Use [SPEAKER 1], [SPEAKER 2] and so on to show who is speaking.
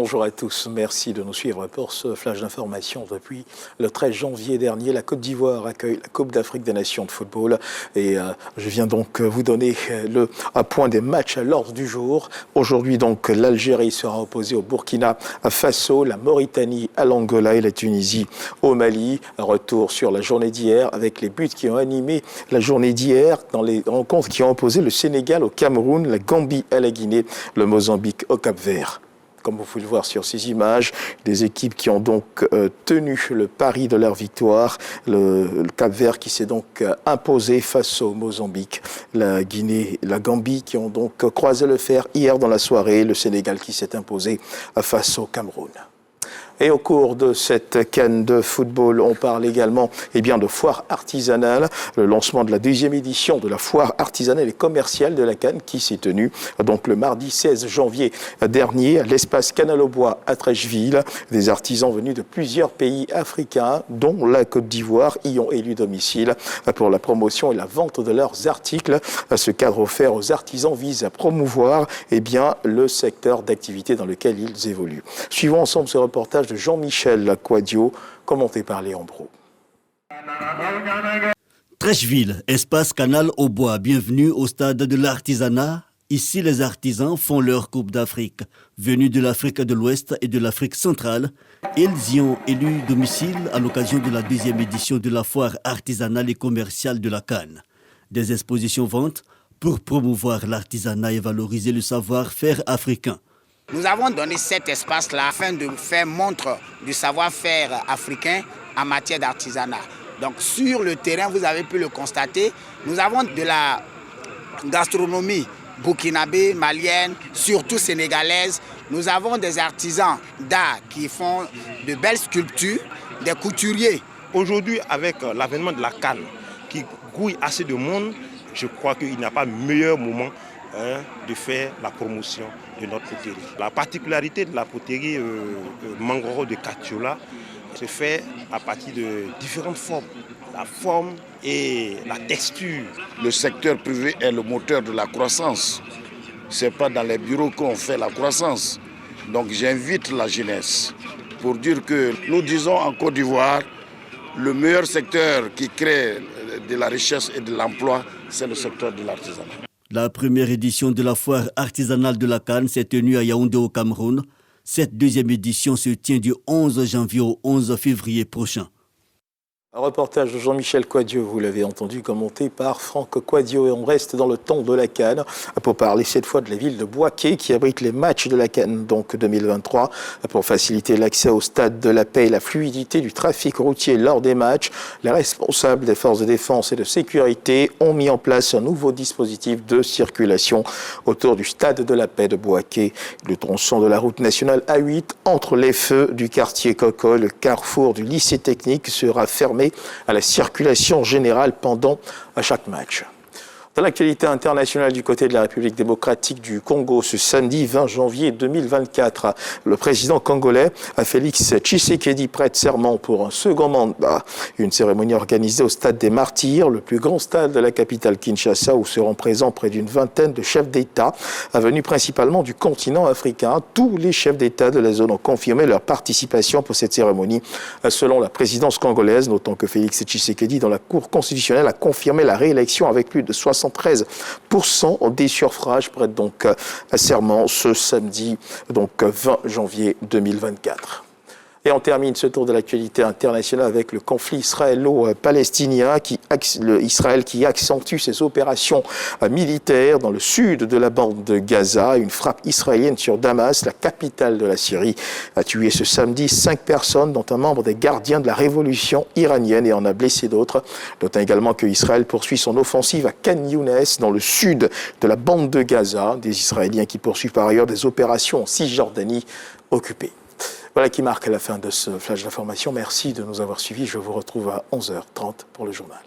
[SPEAKER 1] bonjour à tous. Merci de nous suivre pour ce flash d'information. Depuis le 13 janvier dernier, la Côte d'Ivoire accueille la Coupe d'Afrique des Nations de football. Et je viens donc vous donner un point des matchs à l'ordre du jour. Aujourd'hui, donc, l'Algérie sera opposée au Burkina Faso, la Mauritanie à l'Angola et la Tunisie au Mali. Un retour sur la journée d'hier avec les buts qui ont animé la journée d'hier dans les rencontres qui ont opposé le Sénégal au Cameroun, la Gambie à la Guinée, le Mozambique au Cap-Vert. Comme vous pouvez le voir sur ces images, des équipes qui ont donc tenu le pari de leur victoire. Le Cap-Vert qui s'est donc imposé face au Mozambique. La Guinée et la Gambie qui ont donc croisé le fer hier dans la soirée. Le Sénégal qui s'est imposé face au Cameroun. Et au cours de cette CAN de football, on parle également de foire artisanale, le lancement de la deuxième édition de la foire artisanale et commerciale de la CAN qui s'est tenue donc le mardi 16 janvier dernier à l'espace Canal aux Bois à Treichville. Des artisans venus de plusieurs pays africains, dont la Côte d'Ivoire, y ont élu domicile pour la promotion et la vente de leurs articles. Ce cadre offert aux artisans vise à promouvoir le secteur d'activité dans lequel ils évoluent. Suivons ensemble ce reportage de Jean-Michel Quadio, commenté par Léon Brou.
[SPEAKER 2] Treichville, espace Canal aux Bois, bienvenue au stade de l'artisanat. Ici, les artisans font leur Coupe d'Afrique. Venus de l'Afrique de l'Ouest et de l'Afrique centrale, ils y ont élu domicile à l'occasion de la deuxième édition de la foire artisanale et commerciale de la CAN. Des expositions ventes pour promouvoir l'artisanat et valoriser le savoir-faire africain.
[SPEAKER 3] Nous avons donné cet espace-là afin de faire montre du savoir-faire africain en matière d'artisanat. Donc sur le terrain, vous avez pu le constater, nous avons de la gastronomie burkinabé, malienne, surtout sénégalaise. Nous avons des artisans d'art qui font de belles sculptures, des couturiers.
[SPEAKER 4] Aujourd'hui, avec l'avènement de la CAN qui grouille assez de monde, je crois qu'il n'y a pas meilleur moment de faire la promotion de notre poterie. La particularité de la poterie Mangoro de Katiola se fait à partir de différentes formes. La forme et la texture.
[SPEAKER 5] Le secteur privé est le moteur de la croissance. Ce n'est pas dans les bureaux qu'on fait la croissance. Donc j'invite la jeunesse pour dire que nous disons en Côte d'Ivoire, le meilleur secteur qui crée de la richesse et de l'emploi, c'est le secteur de l'artisanat.
[SPEAKER 2] La première édition de la foire artisanale de la CAN s'est tenue à Yaoundé au Cameroun. Cette deuxième édition se tient du 11 janvier au 11 février prochain.
[SPEAKER 1] Un reportage de Jean-Michel Quadio, vous l'avez entendu, commenté par Franck Quadio. Et on reste dans le temps de la CAN pour parler cette fois de la ville de Bouaké qui abrite les matchs de la CAN donc 2023. Pour faciliter l'accès au stade de la paix et la fluidité du trafic routier lors des matchs, les responsables des forces de défense et de sécurité ont mis en place un nouveau dispositif de circulation autour du stade de la paix de Bouaké. Le tronçon de la route nationale A8 entre les feux du quartier Coco, le carrefour du lycée technique sera fermé à la circulation générale pendant chaque match. Dans l'actualité internationale du côté de la République démocratique du Congo, ce samedi 20 janvier 2024, le président congolais Félix Tshisekedi prête serment pour un second mandat. Une cérémonie organisée au stade des Martyrs, le plus grand stade de la capitale Kinshasa, où seront présents près d'une vingtaine de chefs d'État, venus principalement du continent africain. Tous les chefs d'État de la zone ont confirmé leur participation pour cette cérémonie. Selon la présidence congolaise, notons que Félix Tshisekedi, dans la Cour constitutionnelle, a confirmé la réélection avec plus de 73% des suffrages, prête donc à serment ce samedi, donc 20 janvier 2024. Et on termine ce tour de l'actualité internationale avec le conflit israélo-palestinien, Israël qui accentue ses opérations militaires dans le sud de la bande de Gaza. Une frappe israélienne sur Damas, la capitale de la Syrie, a tué ce samedi 5 personnes, dont un membre des gardiens de la révolution iranienne, et en a blessé d'autres. Notons également que Israël poursuit son offensive à Khan Younes, dans le sud de la bande de Gaza. Des Israéliens qui poursuivent par ailleurs des opérations en Cisjordanie occupée. Voilà qui marque la fin de ce flash d'information. Merci de nous avoir suivis. Je vous retrouve à 11h30 pour le journal.